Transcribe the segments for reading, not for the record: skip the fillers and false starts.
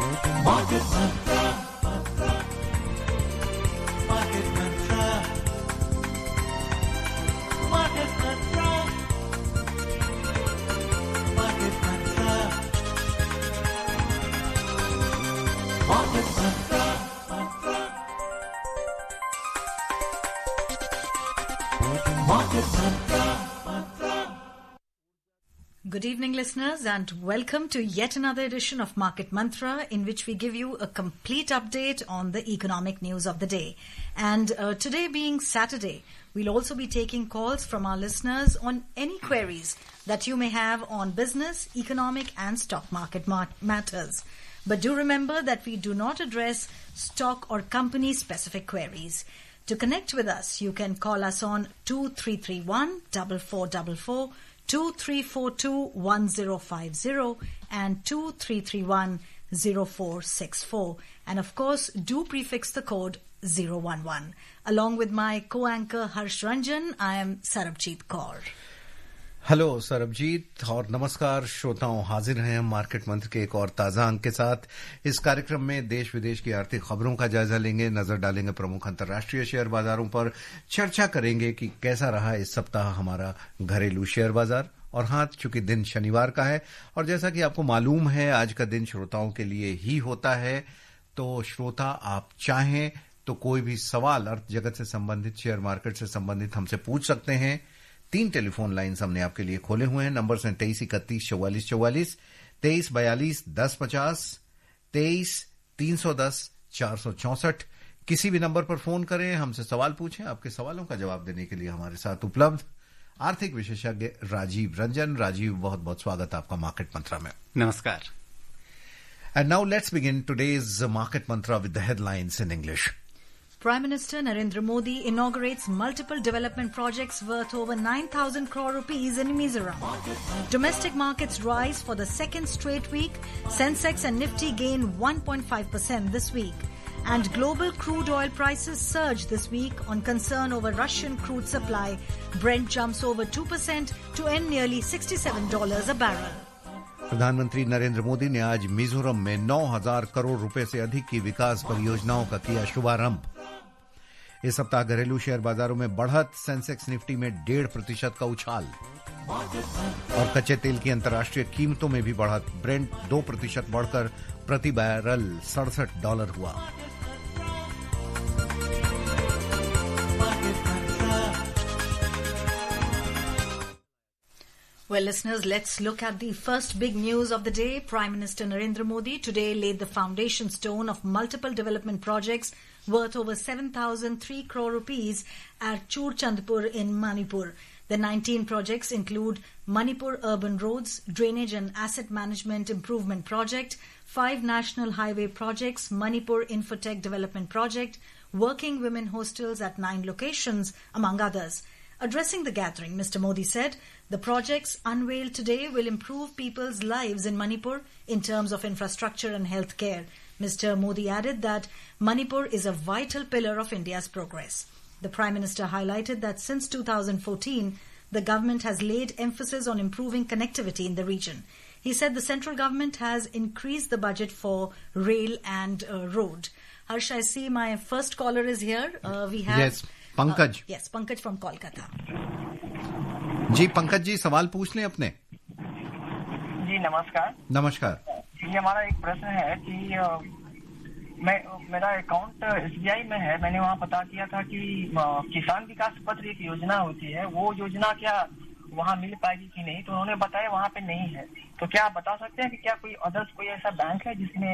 Market Mantra. Market Mantra. Market Mantra. Market Mantra. Market Mantra. Market Mantra. Good evening, listeners, and welcome to yet another edition of Market Mantra, in which we give you a complete update on the economic news of the day. And today being Saturday, we'll also be taking calls from our listeners on any queries that you may have on business, economic and stock market matters. But do remember that we do not address stock or company specific queries. To connect with us, you can call us on 2331 4444, 2342-1050 and 2331-0464. And of course, do prefix the code 011. Along with my co-anchor Harsh Ranjan, I am Sarabjit Kaur. Hello Sarabjit और नमस्कार श्रोताओं, हाजिर हैं हम market मंत्र के एक और ताजा अंक के साथ। इस कार्यक्रम में देश विदेश की आर्थिक खबरों का जायजा लेंगे, नजर डालेंगे प्रमुख अंतर्राष्ट्रीय शेयर बाजारों पर, चर्चा करेंगे कि कैसा रहा इस सप्ताह हमारा घरेलू शेयर बाजार। और हाँ, चूंकि दिन शनिवार का है और जैसा कि आपको मालूम है आज का दिन श्रोताओं के लिए ही होता है, तो श्रोता आप चाहें तो कोई भी सवाल अर्थ जगत से संबंधित, शेयर मार्केट से संबंधित हमसे पूछ सकते हैं। 3 टेलीफोन लाइन्स हमने आपके लिए खोले हुए हैं। नंबर हैं 23314444, 2342 1050, 23 464। किसी भी नंबर पर फोन करें, हमसे सवाल पूछें। आपके सवालों का जवाब देने के लिए हमारे साथ उपलब्ध आर्थिक विशेषज्ञ राजीव रंजन। राजीव, बहुत बहुत स्वागत आपका मार्केट मंत्रा में। नमस्कार। And now let's begin today's market Mantra with the headlines in English. Prime Minister Narendra Modi inaugurates multiple development projects worth over 9,000 crore rupees in Mizoram. Domestic markets rise for the second straight week. Sensex and Nifty gain 1.5% this week. And global crude oil prices surge this week on concern over Russian crude supply. Brent jumps over 2% to end nearly $67 a barrel. प्रधानमंत्री नरेंद्र मोदी ने आज मिजोरम में 9,000 करोड़ रुपए से अधिक की विकास परियोजनाओं का किया शुभारंभ। इस सप्ताह घरेलू शेयर बाजारों में बढ़त, सेंसेक्स निफ्टी में 1.5% का उछाल और कच्चे तेल की अंतर्राष्ट्रीय कीमतों में भी बढ़त। ब्रेंट 2% बढ़कर प्रति बैरल $67 हुआ। Well, listeners, let's look at the first big news of the day. Prime Minister Narendra Modi today laid the foundation stone of multiple development projects worth over 7,003 crore rupees at Churchandpur in Manipur. The 19 projects include Manipur Urban Roads, Drainage and Asset Management Improvement Project, 5 National Highway projects, Manipur Infotech Development Project, Working Women Hostels at 9 locations, among others. Addressing the gathering, Mr. Modi said, the projects unveiled today will improve people's lives in Manipur in terms of infrastructure and health care. Mr. Modi added that Manipur is a vital pillar of India's progress. The Prime Minister highlighted that since 2014, the government has laid emphasis on improving connectivity in the region. He said the central government has increased the budget for rail and road. Harsh, I see my first caller is here. We have... Yes, Pankaj. Yes, Pankaj from Kolkata. जी पंकज जी, सवाल पूछ लें अपने। जी नमस्कार। नमस्कार जी, हमारा एक प्रश्न है कि मेरा अकाउंट SBI में है। मैंने वहाँ पता किया था कि किसान विकास पत्र एक योजना होती है, वो योजना क्या वहाँ मिल पाएगी कि नहीं, तो उन्होंने बताया वहाँ पे नहीं है। तो क्या आप बता सकते हैं कि क्या कोई अदर्स कोई ऐसा बैंक है जिसमें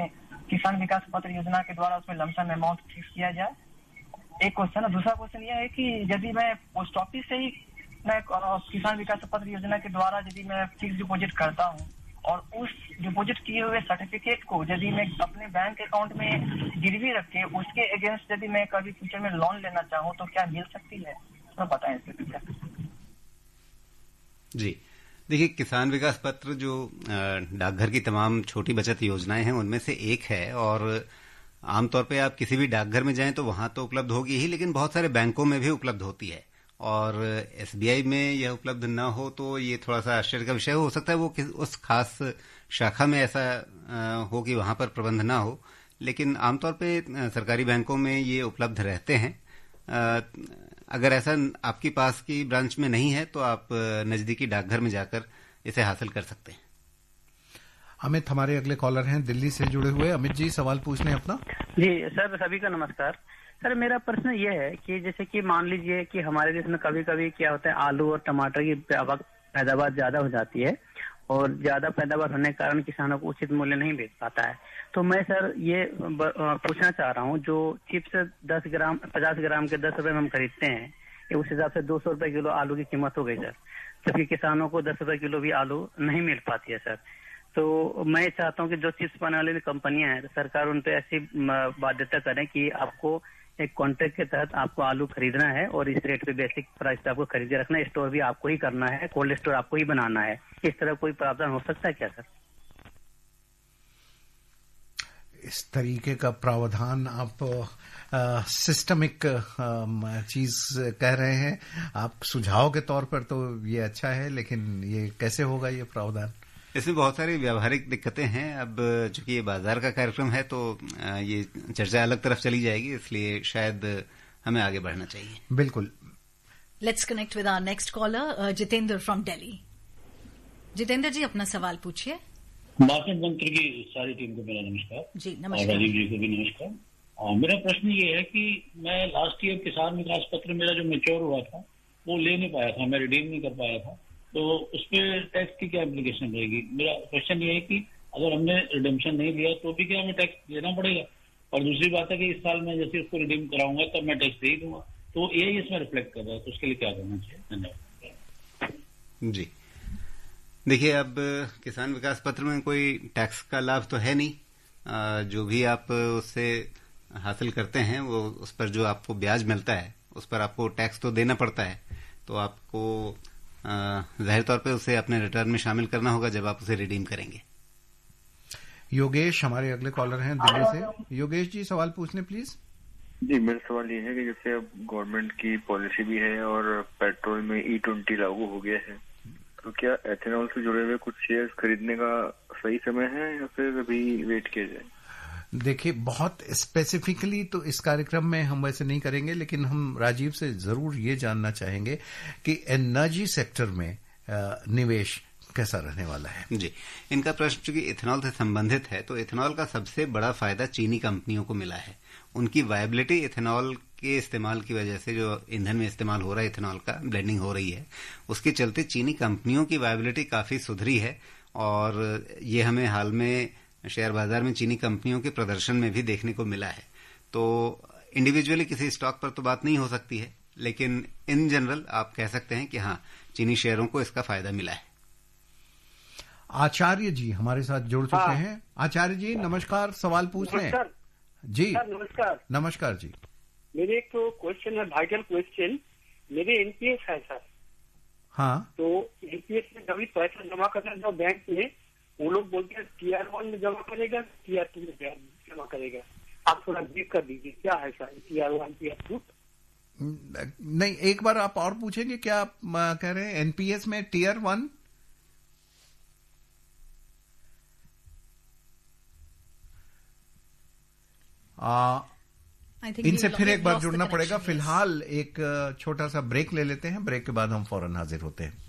किसान विकास पत्र योजना के द्वारा उसमें लमसम अमाउंट फिक्स किया जाए? एक क्वेश्चन है। दूसरा क्वेश्चन यह है कि यदि मैं पोस्ट ऑफिस से ही मैं किसान विकास पत्र योजना के द्वारा यदि मैं फिक्स डिपॉजिट करता हूँ और उस डिपॉजिट किए हुए सर्टिफिकेट को यदि मैं अपने बैंक अकाउंट में गिरवी रख के उसके अगेंस्ट यदि मैं कभी फ्यूचर में लोन लेना चाहूँ तो क्या मिल सकती है? तो बताएं इसके पीछे। जी देखिए, किसान विकास पत्र जो डाकघर की तमाम छोटी बचत योजनाएं हैं उनमें से एक है और आमतौर पे आप किसी भी डाकघर में जाएं तो वहां तो उपलब्ध होगी ही, लेकिन बहुत सारे बैंकों में भी उपलब्ध होती है और एसबीआई में यह उपलब्ध न हो तो ये थोड़ा सा आश्चर्य का विषय हो सकता है। वो उस खास शाखा में ऐसा हो कि वहां पर प्रबंध ना हो, लेकिन आमतौर पे सरकारी बैंकों में ये उपलब्ध रहते हैं। अगर ऐसा आपके पास की ब्रांच में नहीं है तो आप नजदीकी डाकघर में जाकर इसे हासिल कर सकते हैं। अमित हमारे अगले कॉलर हैं दिल्ली से जुड़े हुए। अमित जी सवाल पूछने अपना। जी सर, सभी का नमस्कार। सर मेरा प्रश्न ये है कि जैसे कि मान लीजिए कि हमारे देश में कभी कभी क्या होता है, आलू और टमाटर की पैदावार ज्यादा हो जाती है और ज्यादा पैदावार होने के कारण किसानों को उचित मूल्य नहीं बेच पाता है। तो मैं सर ये पूछना चाह रहा हूँ, जो चिप्स 50 ग्राम के 10 रुपए में हम खरीदते हैं, उस हिसाब से 200 रुपए किलो आलू की कीमत हो गई सर, जबकि किसानों को 10 रुपए किलो भी आलू नहीं मिल पाती है सर। तो मैं चाहता हूँ कि जो चिप्स बनाने वाली कंपनियां हैं, सरकार उन पे ऐसी बाध्यता करें कि आपको एक कॉन्ट्रैक्ट के तहत आपको आलू खरीदना है और इस रेट पे बेसिक प्राइस पे आपको खरीद के रखना है, स्टोर भी आपको ही करना है, कोल्ड स्टोर आपको ही बनाना है। इस तरह कोई प्रावधान हो सकता है क्या सर? इस तरीके का प्रावधान आप सिस्टमिक चीज कह रहे हैं। आप सुझाव के तौर पर तो ये अच्छा है, लेकिन ये कैसे होगा ये प्रावधान? इसमें बहुत सारी व्यावहारिक दिक्कतें हैं। अब चूंकि ये बाजार का कार्यक्रम है तो ये चर्चा अलग तरफ चली जाएगी, इसलिए शायद हमें आगे बढ़ना चाहिए। बिल्कुल। Let's connect with our next caller Jitendra from Delhi. Jitendra ji अपना सवाल पूछिए। मार्केट मंत्री की सारी टीम को मेरा नमस्कार। जी और नमस्कार। राजीव जी को भी नमस्कार। और मेरा प्रश्न ये है कि मैं लास्ट ईयर किसान विकास पत्र मेरा जो मैच्योर हुआ था वो ले नहीं पाया था, मैं रिडीम नहीं कर पाया था, तो उस पर टैक्स की क्या एप्लीकेशन रहेगी? मेरा क्वेश्चन ये है कि अगर हमने रिडेम्पशन नहीं दिया तो भी क्या हमें टैक्स देना पड़ेगा? और दूसरी बात है कि इस साल मैं जैसे उसको रिडीम कराऊंगा तब मैं टैक्स दे ही दूंगा, तो यही इसमें रिफ्लेक्ट कर रहा है, तो उसके लिए क्या करना चाहिए? धन्यवाद। जी देखिए, अब किसान विकास पत्र में कोई टैक्स का लाभ तो है नहीं। जो भी आप उससे हासिल करते हैं वो उस पर जो आपको ब्याज मिलता है उस पर आपको टैक्स तो देना पड़ता है, तो आपको जाहिर तौर पे उसे अपने रिटर्न में शामिल करना होगा जब आप उसे रिडीम करेंगे। योगेश हमारे अगले कॉलर हैं दिल्ली से। योगेश जी सवाल पूछने प्लीज। जी मेरा सवाल ये है कि जैसे अब गवर्नमेंट की पॉलिसी भी है और पेट्रोल में E20 लागू हो गया है, तो क्या एथेनॉल से जुड़े हुए कुछ शेयर्स खरीदने का सही समय है या फिर अभी वेट किया जाए? देखिए, बहुत स्पेसिफिकली तो इस कार्यक्रम में हम वैसे नहीं करेंगे, लेकिन हम राजीव से जरूर ये जानना चाहेंगे कि एनर्जी सेक्टर में निवेश कैसा रहने वाला है। जी, इनका प्रश्न चूंकि इथेनॉल से संबंधित है, तो इथेनॉल का सबसे बड़ा फायदा चीनी कंपनियों को मिला है। उनकी वायबिलिटी इथेनॉल के इस्तेमाल की वजह से, जो ईंधन में इस्तेमाल हो रहा है इथेनॉल का, ब्लेंडिंग हो रही है, उसके चलते चीनी कंपनियों की वायबिलिटी काफी सुधरी है। और ये हमें हाल में शेयर बाजार में चीनी कंपनियों के प्रदर्शन में भी देखने को मिला है। तो इंडिविजुअली किसी स्टॉक पर तो बात नहीं हो सकती है, लेकिन इन जनरल आप कह सकते हैं कि हाँ, चीनी शेयरों को इसका फायदा मिला है। आचार्य जी हमारे साथ जुड़ चुके हैं। आचार्य जी नमस्कार, सवाल पूछ लें। जी सर नमस्कार। नमस्कार जी। मेरे एक तो क्वेश्चन है, वाइटल क्वेश्चन। मेरे एनपीएस है सर। हाँ, तो एनपीएस में कभी पैसा जमा करना जो बैंक में, वो लोग बोलते हैं TR1 में जमा करेगा, TR2 में जमा करेगा। आप थोड़ा ब्रीफ कर दीजिए क्या है सर TR1 TR2? नहीं, एक बार आप और पूछेंगे क्या आप कह रहे हैं? एनपीएस में टीयर 1 इनसे फिर एक बार जुड़ना पड़ेगा। फिलहाल एक छोटा सा ब्रेक ले लेते हैं, ब्रेक के बाद हम फौरन हाजिर होते हैं।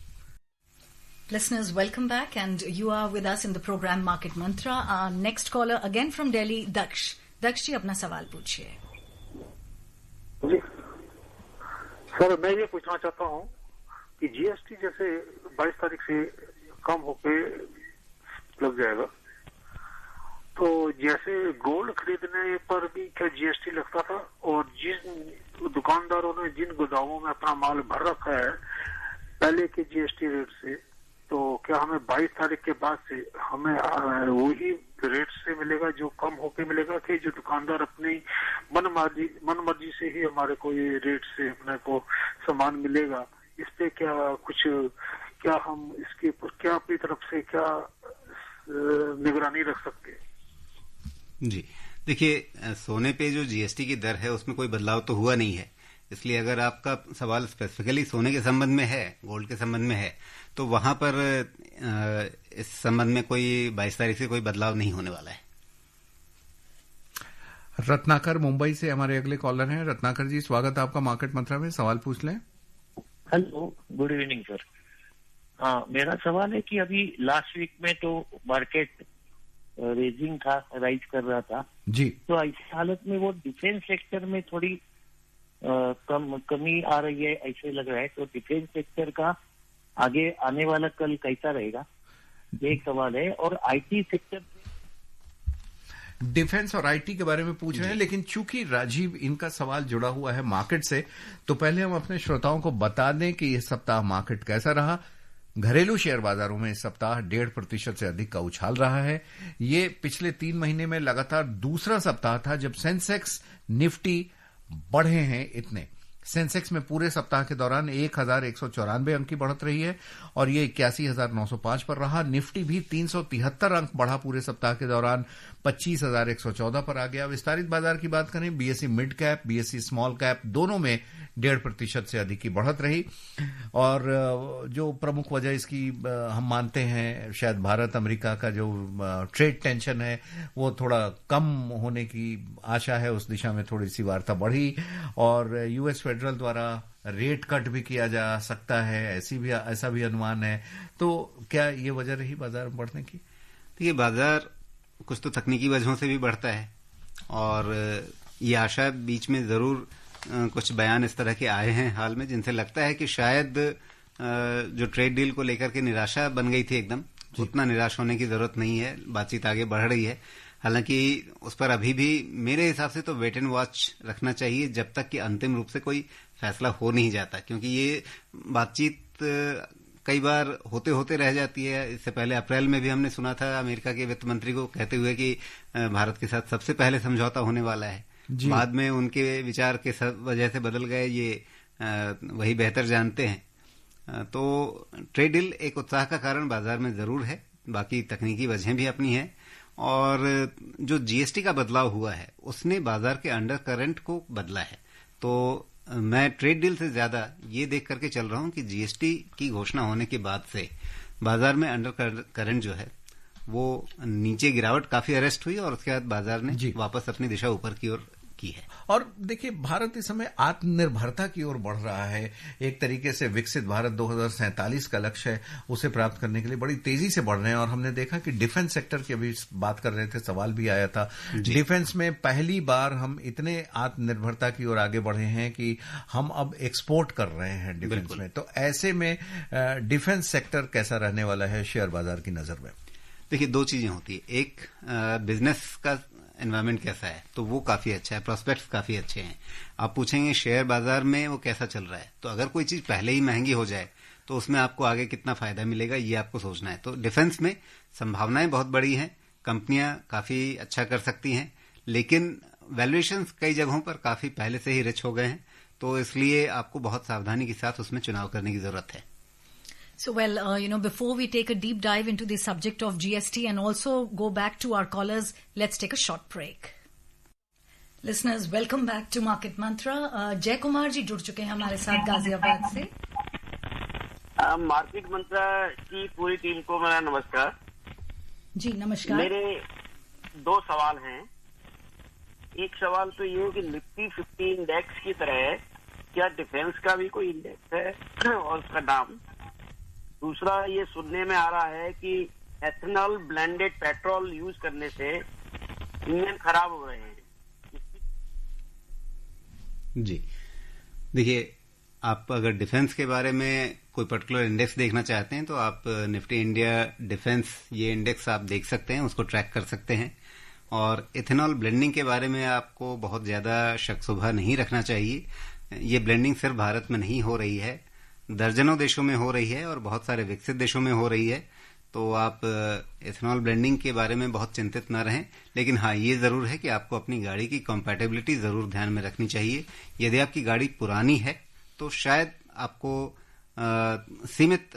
Listeners, welcome back, and you are with us in the program Market Mantra. Our next caller again from Delhi, Daksh. Daksh जी अपना सवाल पूछिए। जी सर, मैं ये पूछना चाहता हूँ कि जीएसटी जैसे 22 तारीख से कम होके लग जाएगा, तो जैसे गोल्ड खरीदने पर भी क्या जीएसटी लगता था? और जिन दुकानदारों ने जिन गोदामों में अपना माल भर रखा है पहले के जीएसटी रेट से, तो क्या हमें 22 तारीख के बाद से हमें वही रेट से मिलेगा जो कम होके मिलेगा, कि जो दुकानदार अपनी मनमर्जी से ही हमारे को ये रेट से अपने को सामान मिलेगा? इस पे क्या हम इसके ऊपर क्या अपनी तरफ से क्या निगरानी रख सकते हैं? जी देखिए, सोने पे जो जीएसटी की दर है उसमें कोई बदलाव तो हुआ नहीं है, इसलिए अगर आपका सवाल स्पेसिफिकली सोने के संबंध में है, गोल्ड के संबंध में है, तो वहां पर इस संबंध में कोई 22 तारीख से कोई बदलाव नहीं होने वाला है। रत्नाकर मुंबई से हमारे अगले कॉलर हैं। रत्नाकर जी, स्वागत है आपका मार्केट मंत्रा में, सवाल पूछ लें। Hello, good evening sir. हाँ, मेरा सवाल है कि अभी लास्ट वीक में तो मार्केट रेजिंग था, राइज कर रहा था जी, तो ऐसी हालत में वो डिफेंस सेक्टर में थोड़ी कमी आ रही है ऐसे लग रहा है, तो डिफेंस सेक्टर का आगे आने वाला कल कैसा रहेगा, ये एक सवाल है। और आईटी सेक्टर, डिफेंस और आईटी के बारे में पूछ रहे हैं, लेकिन चूंकि राजीव इनका सवाल जुड़ा हुआ है मार्केट से, तो पहले हम अपने श्रोताओं को बता दें कि इस सप्ताह मार्केट कैसा रहा। घरेलू शेयर बाजारों में इस सप्ताह 1.5% से अधिक का उछाल रहा है। ये पिछले 3 महीने में लगातार दूसरा सप्ताह था जब सेंसेक्स, निफ्टी बढ़े हैं इतने। सेंसेक्स में पूरे सप्ताह के दौरान 1194 अंक की बढ़त रही है और ये 81,905 पर रहा। निफ्टी भी 373 अंक बढ़ा पूरे सप्ताह के दौरान, 25,114 पर आ गया। विस्तारित बाजार की बात करें, BSE mid cap, BSE small cap दोनों में 1.5% से अधिक की बढ़त रही। और जो प्रमुख वजह इसकी हम मानते हैं शायद भारत अमेरिका का जो ट्रेड टेंशन है वो थोड़ा कम होने की आशा है, उस दिशा में थोड़ी सी वार्ता बढ़ी। और यूएस फेडरल द्वारा रेट कट भी किया जा सकता है, ऐसा भी अनुमान है। तो क्या ये वजह रही बाजार में बढ़ने की? देखिए, बाजार कुछ तो तकनीकी वजहों से भी बढ़ता है और ये आशा बीच में जरूर कुछ बयान इस तरह के आए हैं हाल में जिनसे लगता है कि शायद जो ट्रेड डील को लेकर के निराशा बन गई थी एकदम, उतना निराश होने की जरूरत नहीं है, बातचीत आगे बढ़ रही है। हालांकि उस पर अभी भी मेरे हिसाब से तो वेट एंड वॉच रखना चाहिए जब तक कि अंतिम रूप से कोई फैसला हो नहीं जाता, क्योंकि ये बातचीत कई बार होते होते रह जाती है। इससे पहले अप्रैल में भी हमने सुना था अमेरिका के वित्त मंत्री को कहते हुए कि भारत के साथ सबसे पहले समझौता होने वाला है। बाद में उनके विचार के वजह से बदल गए, ये वही बेहतर जानते हैं। तो ट्रेड डील एक उत्साह का कारण बाजार में जरूर है, बाकी तकनीकी वजहें भी अपनी हैं। और जो जीएसटी का बदलाव हुआ है उसने बाजार के अंडर करंट को बदला है। तो मैं ट्रेड डील से ज्यादा ये देख करके चल रहा हूं कि जीएसटी की घोषणा होने के बाद से बाजार में अंडर करंट जो है वो नीचे गिरावट काफी अरेस्ट हुई और उसके बाद बाजार ने वापस अपनी दिशा ऊपर की ओर की है। और देखिए, भारत इस समय आत्मनिर्भरता की ओर बढ़ रहा है। एक तरीके से विकसित भारत 2047 का लक्ष्य है, उसे प्राप्त करने के लिए बड़ी तेजी से बढ़ रहे हैं। और हमने देखा कि डिफेंस सेक्टर की अभी बात कर रहे थे, सवाल भी आया था। डिफेंस में पहली बार हम इतने आत्मनिर्भरता की ओर आगे बढ़े हैं कि हम अब एक्सपोर्ट कर रहे हैं डिफेंस में। तो ऐसे में डिफेंस सेक्टर कैसा रहने वाला है शेयर बाजार की नजर में? देखिए, 2 चीजें होती है। एक, बिजनेस का एनवायरमेंट कैसा है, तो वो काफी अच्छा है, प्रोस्पेक्ट्स काफी अच्छे हैं। आप पूछेंगे शेयर बाजार में वो कैसा चल रहा है, तो अगर कोई चीज पहले ही महंगी हो जाए तो उसमें आपको आगे कितना फायदा मिलेगा ये आपको सोचना है। तो डिफेंस में संभावनाएं बहुत बड़ी हैं, कंपनियां काफी अच्छा कर सकती हैं, लेकिन वैल्यूएशंस कई जगहों पर काफी पहले से ही रिच हो गए हैं, तो इसलिए आपको बहुत सावधानी के साथ उसमें चुनाव करने की जरूरत है। So, well, before we take a deep dive into the subject of GST and also go back to our callers, let's take a short break. Listeners, welcome back to Market Mantra. जय कुमार जी जुड़ चुके हैं हमारे साथ गाजियाबाद से। Market मंत्रा की पूरी team को मेरा नमस्कार। जी नमस्कार। मेरे 2 सवाल हैं। एक सवाल तो ये है कि निफ्टी 50 इंडेक्स की तरह क्या डिफेंस का भी कोई इंडेक्स है और उसका नाम? दूसरा, ये सुनने में आ रहा है कि एथेनॉल ब्लेंडेड पेट्रोल यूज करने से इंजन खराब हो रहे हैं। जी देखिए, आप अगर डिफेंस के बारे में कोई पर्टिकुलर इंडेक्स देखना चाहते हैं तो आप निफ्टी इंडिया डिफेंस ये इंडेक्स आप देख सकते हैं, उसको ट्रैक कर सकते हैं। और इथेनॉल ब्लेंडिंग के बारे में आपको बहुत ज्यादा शक शुबा नहीं रखना चाहिए। ये ब्लेंडिंग सिर्फ भारत में नहीं हो रही है, दर्जनों देशों में हो रही है और बहुत सारे विकसित देशों में हो रही है। तो आप इथेनॉल ब्लेंडिंग के बारे में बहुत चिंतित न रहें, लेकिन हाँ ये जरूर है कि आपको अपनी गाड़ी की कंपैटिबिलिटी जरूर ध्यान में रखनी चाहिए। यदि आपकी गाड़ी पुरानी है तो शायद आपको सीमित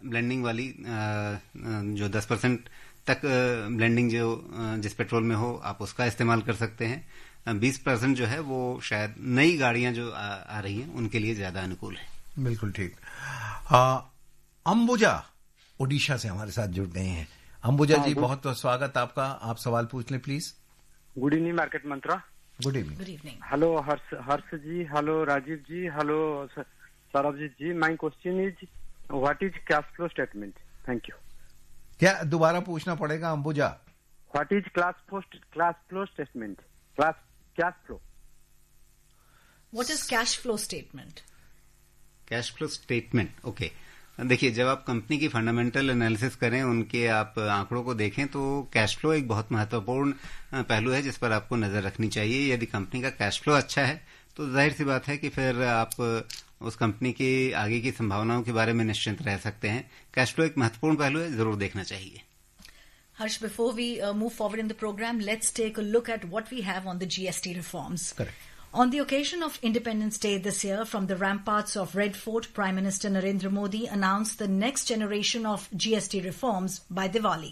ब्लेंडिंग वाली जो 10% तक ब्लेंडिंग जो जिस पेट्रोल में हो आप उसका इस्तेमाल कर सकते हैं। 20% जो है वो शायद नई गाड़ियां जो आ रही हैं उनके लिए ज्यादा अनुकूल है। बिल्कुल ठीक। अंबुजा ओडिशा से हमारे साथ जुड़ गए हैं। अंबुजा जी, बहुत बहुत स्वागत आपका। आप सवाल पूछ लें please. Good evening Market Mantra. Good evening. Good evening. Hello Harsh ji, hello Rajiv ji, hello Sarabjit ji. My question is what is cash flow statement? Thank you. क्या दोबारा पूछना पड़ेगा Ambuja? What is cash flow statement? Cash flow. What is cash flow statement? Cash flow statement, okay. देखिए, जब आप company की fundamental analysis करें, उनके आप आंकड़ों को देखें, तो कैश फ्लो एक बहुत महत्वपूर्ण पहलू है जिस पर आपको नजर रखनी चाहिए। यदि कंपनी का कैश फ्लो अच्छा है तो जाहिर सी बात है कि फिर आप उस कंपनी की आगे की संभावनाओं के बारे में निश्चिंत रह सकते हैं। कैश फ्लो एक महत्वपूर्ण पहलू है, जरूर देखना चाहिए। Harsh, before we move forward in the program, let's take a look at what we have on the GST reforms. Correct. On the occasion of Independence Day this year, from the ramparts of Red Fort, Prime Minister Narendra Modi announced the next generation of GST reforms by Diwali.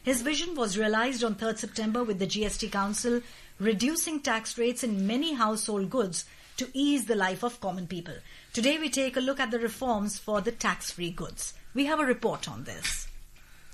His vision was realized on 3rd September with the GST Council reducing tax rates in many household goods to ease the life of common people. Today we take a look at the reforms for the tax-free goods. We have a report on this.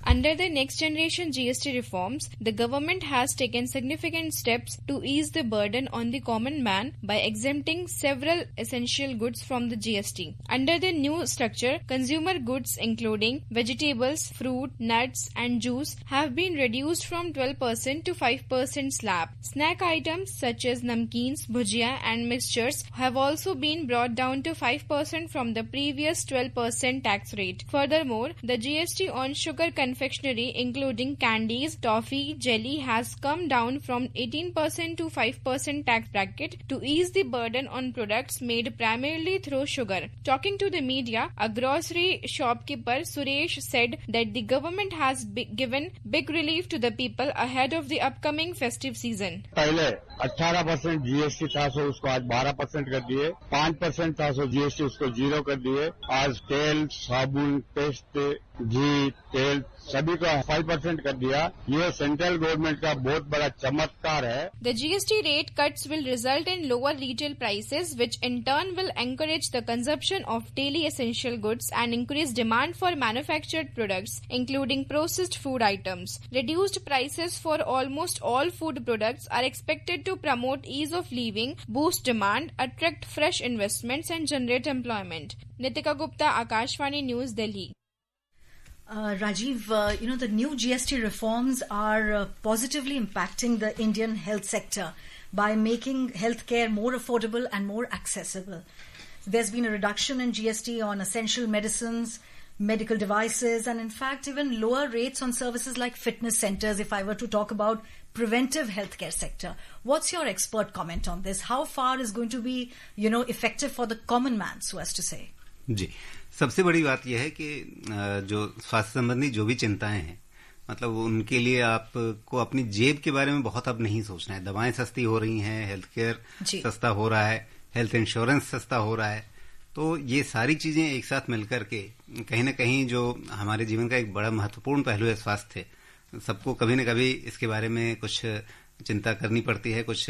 Under the next generation GST reforms, the government has taken significant steps to ease the burden on the common man by exempting several essential goods from the GST. Under the new structure, consumer goods including vegetables, fruit, nuts and juice have been reduced from 12% to 5% slab. Snack items such as namkeens, bhujia and mixtures have also been brought down to 5% from the previous 12% tax rate. Furthermore, the GST on sugar confectionery including candies, toffee, jelly has come down from 18% to 5% tax bracket to ease the burden on products made primarily through sugar. Talking to the media, a grocery shopkeeper Suresh said that the government has given big relief to the people ahead of the upcoming festive season. पहले 18% GST था, सो उसको आज 12% कर दिए। 5% था, सो GST उसको 0 कर दिए। आज तेल, साबुन, पेस्ट, घी, तेल सभी को 5% कर दिया। ये सेंट्रल गवर्नमेंट का बहुत बड़ा चमत्कार है। The GST rate cuts will result in lower retail prices, which in turn will encourage the consumption of daily essential goods and increase demand for manufactured products, including processed food items. Reduced prices for almost all food products are expected to promote ease of living, boost demand, attract fresh investments, and generate employment. Nitika Gupta, Akashvani News, Delhi. Rajiv, the new GST reforms are positively impacting the Indian health sector by making healthcare more affordable and more accessible. There's been a reduction in GST on essential medicines, medical devices, and in fact even lower rates on services like fitness centers, if I were to talk about preventive healthcare sector. What's your expert comment on this? How far is going to be, effective for the common man, so as to say? जी, सबसे बड़ी बात यह है कि जो स्वास्थ्य संबंधी जो भी चिंताएं हैं, मतलब उनके लिए आपको अपनी जेब के बारे में बहुत अब नहीं सोचना है। दवाएं सस्ती हो रही हैं, हेल्थ केयर सस्ता हो रहा है, हेल्थ इंश्योरेंस सस्ता हो रहा है। तो ये सारी चीजें एक साथ मिलकर के कहीं न कहीं जो हमारे जीवन का एक बड़ा महत्वपूर्ण पहलू है स्वास्थ्य, सबको कभी न कभी इसके बारे में कुछ चिंता करनी पड़ती है। कुछ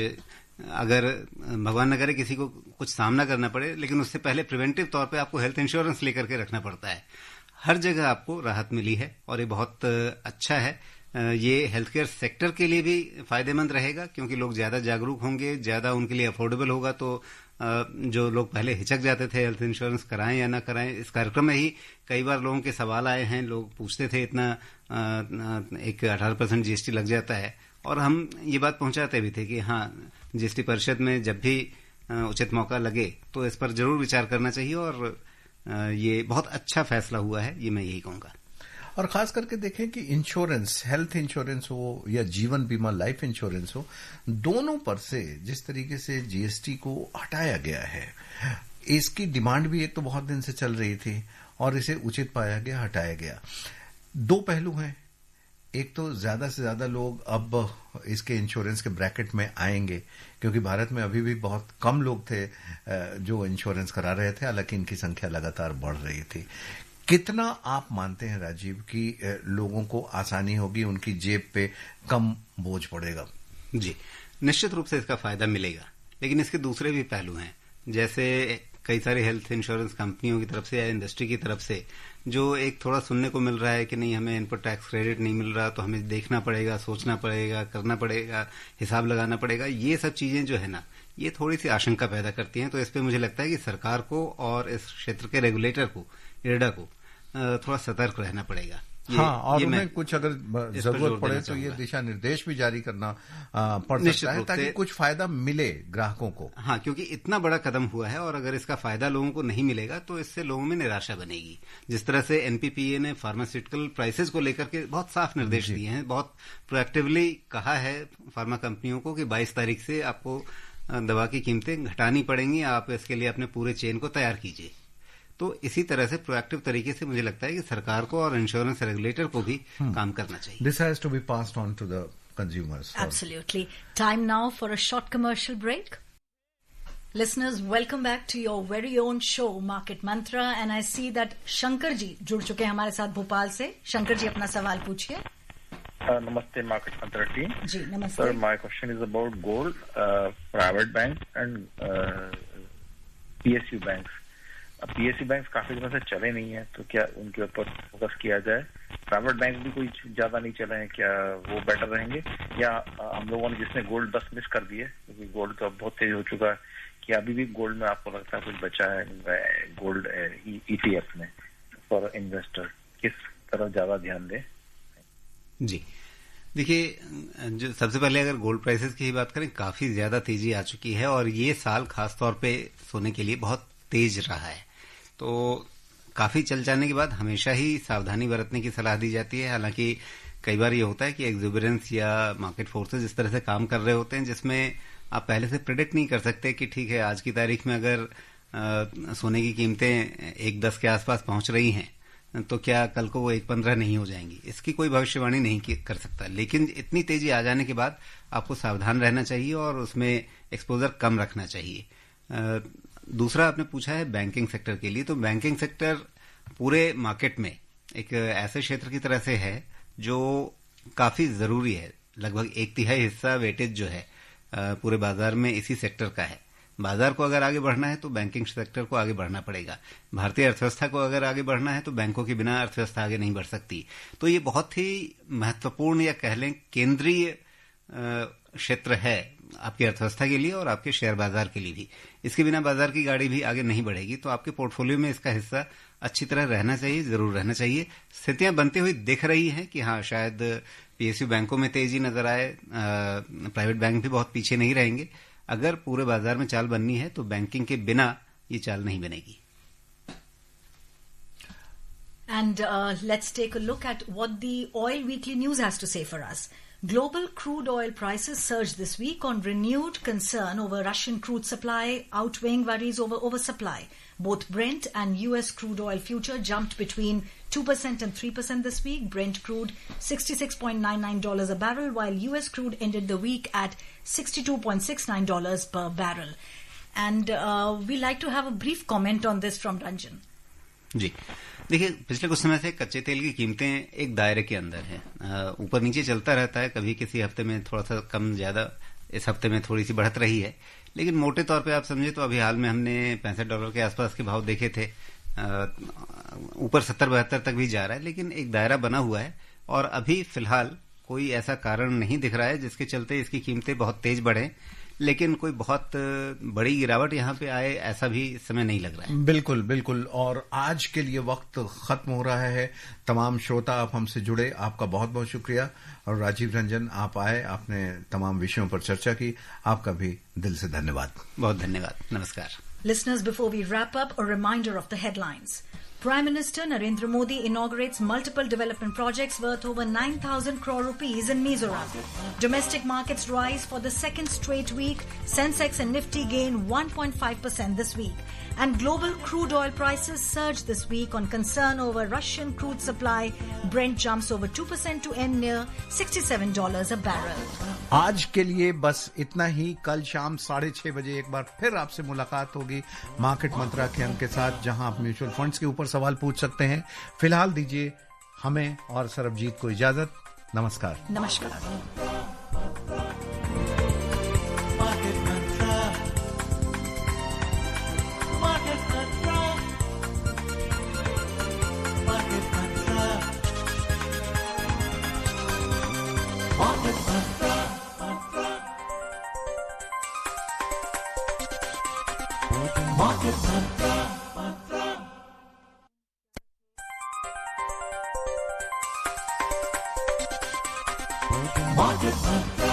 अगर भगवान न करे किसी को कुछ सामना करना पड़े, लेकिन उससे पहले प्रिवेंटिव तौर पे आपको हेल्थ इंश्योरेंस लेकर के रखना पड़ता है। हर जगह आपको राहत मिली है और ये बहुत अच्छा है। ये हेल्थ केयर सेक्टर के लिए भी फायदेमंद रहेगा, क्योंकि लोग ज्यादा जागरूक होंगे, ज्यादा उनके लिए अफोर्डेबल होगा। तो जो लोग पहले हिचक जाते थे हेल्थ इंश्योरेंस कराएं या ना कराएं, इस कार्यक्रम में ही कई बार लोगों के सवाल आए हैं। लोग पूछते थे इतना एक 18% जीएसटी लग जाता है, और हम ये बात पहुंचाते भी थे कि हाँ, जीएसटी परिषद में जब भी उचित मौका लगे तो इस पर जरूर विचार करना चाहिए, और ये बहुत अच्छा फैसला हुआ है, ये मैं यही कहूंगा। और खास करके देखें कि इंश्योरेंस, हेल्थ इंश्योरेंस हो या जीवन बीमा लाइफ इंश्योरेंस हो, दोनों पर से जिस तरीके से जीएसटी को हटाया गया है, इसकी डिमांड भी एक तो बहुत दिन से चल रही थी और इसे उचित पाया गया, हटाया गया। दो पहलू हैं, एक तो ज्यादा से ज्यादा लोग अब इसके इंश्योरेंस के ब्रैकेट में आएंगे, क्योंकि भारत में अभी भी बहुत कम लोग थे जो इंश्योरेंस करा रहे थे, हालांकि इनकी संख्या लगातार बढ़ रही थी। कितना आप मानते हैं राजीव कि लोगों को आसानी होगी, उनकी जेब पे कम बोझ पड़ेगा? जी, निश्चित रूप से इसका फायदा मिलेगा, लेकिन इसके दूसरे भी पहलू हैं। जैसे कई सारी हेल्थ इंश्योरेंस कंपनियों की तरफ से या इंडस्ट्री की तरफ से जो एक थोड़ा सुनने को मिल रहा है कि नहीं, हमें इनपुट टैक्स क्रेडिट नहीं मिल रहा, तो हमें देखना पड़ेगा, सोचना पड़ेगा, करना पड़ेगा, हिसाब लगाना पड़ेगा। ये सब चीजें जो है ना, ये थोड़ी सी आशंका पैदा करती हैं। तो इस पे मुझे लगता है कि सरकार को और इस क्षेत्र के रेगुलेटर को, इरडा को थोड़ा सतर्क रहना पड़ेगा। हाँ, और उन्हें कुछ अगर जरूरत पड़े तो ये दिशा निर्देश भी जारी करना पड़ सकता है ताकि कुछ फायदा मिले ग्राहकों को। हाँ, क्योंकि इतना बड़ा कदम हुआ है और अगर इसका फायदा लोगों को नहीं मिलेगा तो इससे लोगों में निराशा बनेगी। जिस तरह से एनपीपीए ने फार्मास्यूटिकल प्राइसेस को लेकर के बहुत साफ निर्देश दिए हैं, बहुत प्रोएक्टिवली कहा है फार्मा कंपनियों को कि 22 तारीख से आपको दवा की कीमतें घटानी पड़ेंगी, आप इसके लिए अपने पूरे चेन को तैयार कीजिए। तो इसी तरह से प्रोएक्टिव तरीके से मुझे लगता है कि सरकार को और इंश्योरेंस रेगुलेटर को भी काम करना चाहिए। This has to be passed on to the consumers. Absolutely. Time now for a short commercial break. Listeners, welcome back to your very own show, Market Mantra, and I see that Shankar ji जुड़ चुके हैं हमारे साथ भोपाल से। शंकर जी अपना सवाल पूछिए। नमस्ते मार्केट मंत्रा टीम। जी नमस्ते। Sir, my question is about gold, private bank and PSU banks. PSU bank काफी दिनों से चले नहीं है, तो क्या उनके ऊपर फोकस किया जाए? प्राइवेट बैंक भी कोई ज्यादा नहीं चले हैं, क्या वो बेटर रहेंगे? या हम लोगों ने जिसने गोल्ड 10 मिस कर दिए, क्योंकि गोल्ड तो अब बहुत तेज हो चुका है, कि अभी भी गोल्ड में आपको लगता है कुछ बचा है गोल्ड ईटीएफ में फॉर इन्वेस्टर? किस तरफ ज्यादा ध्यान दें? जी देखिए, जो सबसे पहले अगर गोल्ड प्राइसेस की ही बात करें, काफी ज्यादा तेजी आ चुकी है और ये साल खासतौर पे सोने के लिए बहुत तेज रहा है। तो काफी चल जाने के बाद हमेशा ही सावधानी बरतने की सलाह दी जाती है। हालांकि कई बार ये होता है कि एक्सुबरेंस या मार्केट फोर्सेस इस तरह से काम कर रहे होते हैं जिसमें आप पहले से प्रेडिक्ट नहीं कर सकते कि ठीक है, आज की तारीख में अगर सोने की कीमतें 1.10 के आसपास पहुंच रही हैं तो क्या कल को वो 1.15 नहीं हो जाएंगी। इसकी कोई भविष्यवाणी नहीं कर सकता, लेकिन इतनी तेजी आ जाने के बाद आपको सावधान रहना चाहिए और उसमें एक्सपोजर कम रखना चाहिए। दूसरा आपने पूछा है बैंकिंग सेक्टर के लिए, तो बैंकिंग सेक्टर पूरे मार्केट में एक ऐसे क्षेत्र की तरह से है जो काफी जरूरी है। लगभग 1/3 हिस्सा वेटेज जो है पूरे बाजार में इसी सेक्टर का है। बाजार को अगर आगे बढ़ना है तो बैंकिंग सेक्टर को आगे बढ़ना पड़ेगा। भारतीय अर्थव्यवस्था को अगर आगे बढ़ना है तो बैंकों के बिना अर्थव्यवस्था आगे नहीं बढ़ सकती। तो ये बहुत ही महत्वपूर्ण या कह लें केंद्रीय क्षेत्र है आपकी अर्थव्यवस्था के लिए और आपके शेयर बाजार के लिए भी। इसके बिना बाजार की गाड़ी भी आगे नहीं बढ़ेगी। तो आपके पोर्टफोलियो में इसका हिस्सा अच्छी तरह रहना चाहिए, जरूर रहना चाहिए। स्थितियां बनती हुई दिख रही हैं कि हाँ, शायद पीएसयू बैंकों में तेजी नजर आए, प्राइवेट बैंक भी बहुत पीछे नहीं रहेंगे। अगर पूरे बाजार में चाल बननी है तो बैंकिंग के बिना ये चाल नहीं बनेगी। And let's take a look at what the Oil Weekly News has to say for us. Global crude oil prices surged this week on renewed concern over Russian crude supply, outweighing worries over oversupply. Both Brent and US crude oil future jumped between 2% and 3% this week. Brent crude $66.99 a barrel, while US crude ended the week at $62.69 per barrel. And we like to have a brief comment on this from Ranjan. जी देखिए, पिछले कुछ समय से कच्चे तेल की कीमतें एक दायरे के अंदर हैं, ऊपर नीचे चलता रहता है। कभी किसी हफ्ते में थोड़ा सा कम ज्यादा, इस हफ्ते में थोड़ी सी बढ़त रही है, लेकिन मोटे तौर पे आप समझे तो अभी हाल में हमने $65 के आसपास के भाव देखे थे। ऊपर 70-72 तक भी जा रहा है, लेकिन एक दायरा बना हुआ है और अभी फिलहाल कोई ऐसा कारण नहीं दिख रहा है जिसके चलते इसकी कीमतें बहुत तेज बढ़े। लेकिन कोई बहुत बड़ी गिरावट यहाँ पे आए ऐसा भी इस समय नहीं लग रहा है। बिल्कुल बिल्कुल। और आज के लिए वक्त खत्म हो रहा है। तमाम श्रोता आप हमसे जुड़े, आपका बहुत बहुत शुक्रिया। और राजीव रंजन, आप आए, आपने तमाम विषयों पर चर्चा की, आपका भी दिल से धन्यवाद। बहुत धन्यवाद, नमस्कार। Listeners, before we wrap up, a reminder of the headlines. Prime Minister Narendra Modi inaugurates multiple development projects worth over 9,000 crore rupees in Mizoram. Domestic markets rise for the second straight week. Sensex and Nifty gain 1.5% this week. And global crude oil prices surge this week on concern over Russian crude supply. Brent jumps over 2% to end near $67 a barrel. आज के लिए बस इतना ही। कल शाम 6:30 बजे एक बार फिर आपसे मुलाकात होगी मार्केट मंत्रा के अंक के साथ, जहां आप म्यूचुअल फंड्स के ऊपर सवाल पूछ सकते हैं। फिलहाल दीजिए हमें और सरबजीत को इजाजत। नमस्कार। नमस्कार। Market Mantra. Market Mantra.